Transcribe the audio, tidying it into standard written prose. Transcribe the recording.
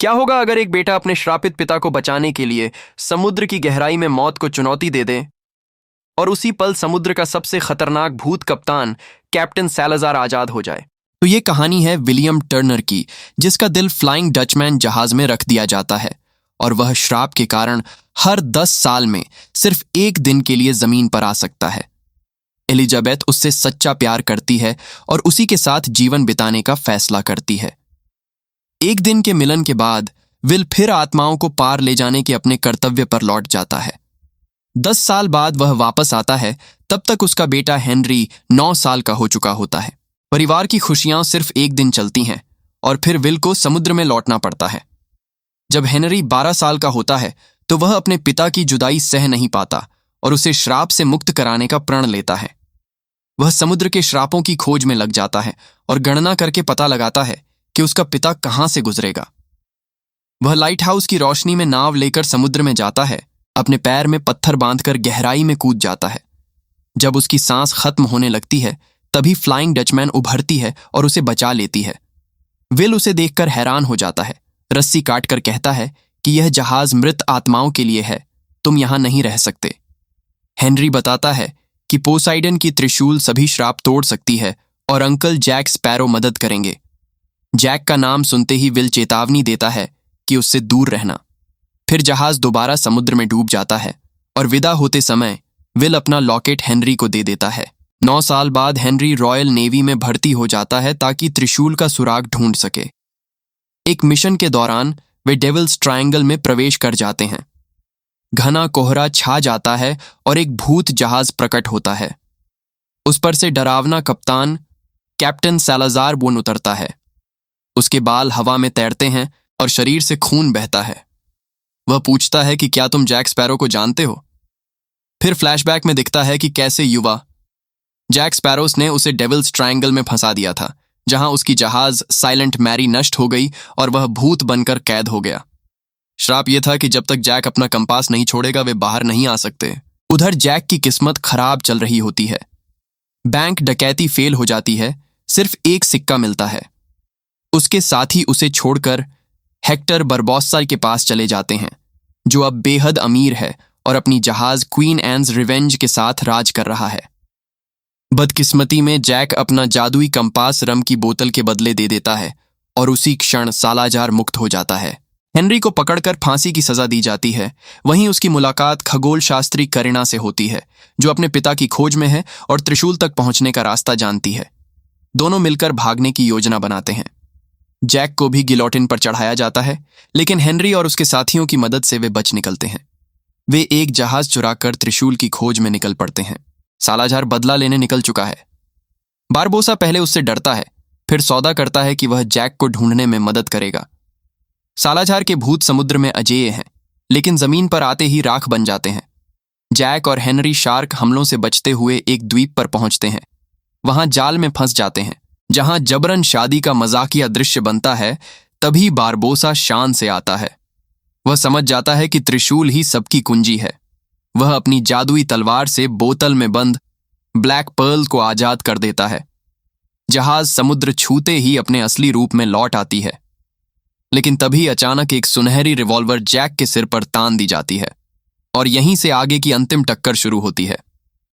क्या होगा अगर एक बेटा अपने श्रापित पिता को बचाने के लिए समुद्र की गहराई में मौत को चुनौती दे दे और उसी पल समुद्र का सबसे खतरनाक भूत कप्तान कैप्टन सैलाज़ार आजाद हो जाए। तो ये कहानी है विलियम टर्नर की, जिसका दिल फ्लाइंग डचमैन जहाज में रख दिया जाता है और वह श्राप के कारण हर 10 साल में सिर्फ एक दिन के लिए जमीन पर आ सकता है। एलिजाबेथ उससे सच्चा प्यार करती है और उसी के साथ जीवन बिताने का फैसला करती है। एक दिन के मिलन के बाद विल फिर आत्माओं को पार ले जाने के अपने कर्तव्य पर लौट जाता है। 10 साल बाद वह वापस आता है, तब तक उसका बेटा हेनरी 9 साल का हो चुका होता है। परिवार की खुशियां सिर्फ एक दिन चलती हैं और फिर विल को समुद्र में लौटना पड़ता है। जब हेनरी 12 साल का होता है तो वह अपने पिता की जुदाई सह नहीं पाता और उसे श्राप से मुक्त कराने का प्रण लेता है। वह समुद्र के श्रापों की खोज में लग जाता है और गणना करके पता लगाता है कि उसका पिता कहां से गुजरेगा। वह लाइट हाउस की रोशनी में नाव लेकर समुद्र में जाता है, अपने पैर में पत्थर बांधकर गहराई में कूद जाता है। जब उसकी सांस खत्म होने लगती है तभी फ्लाइंग डचमैन उभरती है और उसे बचा लेती है। विल उसे देखकर हैरान हो जाता है, रस्सी काटकर कहता है कि यह जहाज मृत आत्माओं के लिए है, तुम यहां नहीं रह सकते। हेनरी बताता है कि पोसाइडन की त्रिशूल सभी श्राप तोड़ सकती है और अंकल जैक स्पैरो मदद करेंगे। जैक का नाम सुनते ही विल चेतावनी देता है कि उससे दूर रहना। फिर जहाज दोबारा समुद्र में डूब जाता है और विदा होते समय विल अपना लॉकेट हेनरी को दे देता है। 9 साल बाद हेनरी रॉयल नेवी में भर्ती हो जाता है ताकि त्रिशूल का सुराग ढूंढ सके। एक मिशन के दौरान वे डेविल्स ट्रायंगल में प्रवेश कर जाते हैं। घना कोहरा छा जाता है और एक भूत जहाज प्रकट होता है। उस पर से डरावना कप्तान कैप्टन सैलाज़ार बोन उतरता है। उसके बाल हवा में तैरते हैं और शरीर से खून बहता है। वह पूछता है कि क्या तुम जैक स्पैरो को जानते हो। फिर फ्लैशबैक में दिखता है कि कैसे युवा जैक स्पैरोस ने उसे डेविल्स ट्रायंगल में फंसा दिया था, जहां उसकी जहाज साइलेंट मैरी नष्ट हो गई और वह भूत बनकर कैद हो गया। श्राप यह था कि जब तक जैक अपना कंपास नहीं छोड़ेगा वे बाहर नहीं आ सकते। उधर जैक की किस्मत खराब चल रही होती है। बैंक डकैती फेल हो जाती है, सिर्फ एक सिक्का मिलता है। उसके साथी उसे छोड़कर हेक्टर बरबोस्सा के पास चले जाते हैं, जो अब बेहद अमीर है और अपनी जहाज क्वीन एन्स रिवेंज के साथ राज कर रहा है। बदकिस्मती में जैक अपना जादुई कंपास रम की बोतल के बदले दे देता है और उसी क्षण सालाजार मुक्त हो जाता है। हेनरी को पकड़कर फांसी की सजा दी जाती है। वहीं उसकी मुलाकात खगोल शास्त्री करिना से होती है, जो अपने पिता की खोज में है और त्रिशूल तक पहुंचने का रास्ता जानती है। दोनों मिलकर भागने की योजना बनाते हैं। जैक को भी गिलोटिन पर चढ़ाया जाता है, लेकिन हेनरी और उसके साथियों की मदद से वे बच निकलते हैं। वे एक जहाज चुराकर त्रिशूल की खोज में निकल पड़ते हैं। सालाजार बदला लेने निकल चुका है। बारबोसा पहले उससे डरता है, फिर सौदा करता है कि वह जैक को ढूंढने में मदद करेगा। सालाजार के भूत समुद्र में अजेय हैं, लेकिन जमीन पर आते ही राख बन जाते हैं। जैक और हेनरी शार्क हमलों से बचते हुए एक द्वीप पर पहुंचते हैं। वहां जाल में फंस जाते हैं, जहां जबरन शादी का मजाकिया दृश्य बनता है। तभी बारबोसा शान से आता है। वह समझ जाता है कि त्रिशूल ही सबकी कुंजी है। वह अपनी जादुई तलवार से बोतल में बंद ब्लैक पर्ल को आजाद कर देता है। जहाज समुद्र छूते ही अपने असली रूप में लौट आती है, लेकिन तभी अचानक एक सुनहरी रिवॉल्वर जैक के सिर पर तान दी जाती है और यहीं से आगे की अंतिम टक्कर शुरू होती है।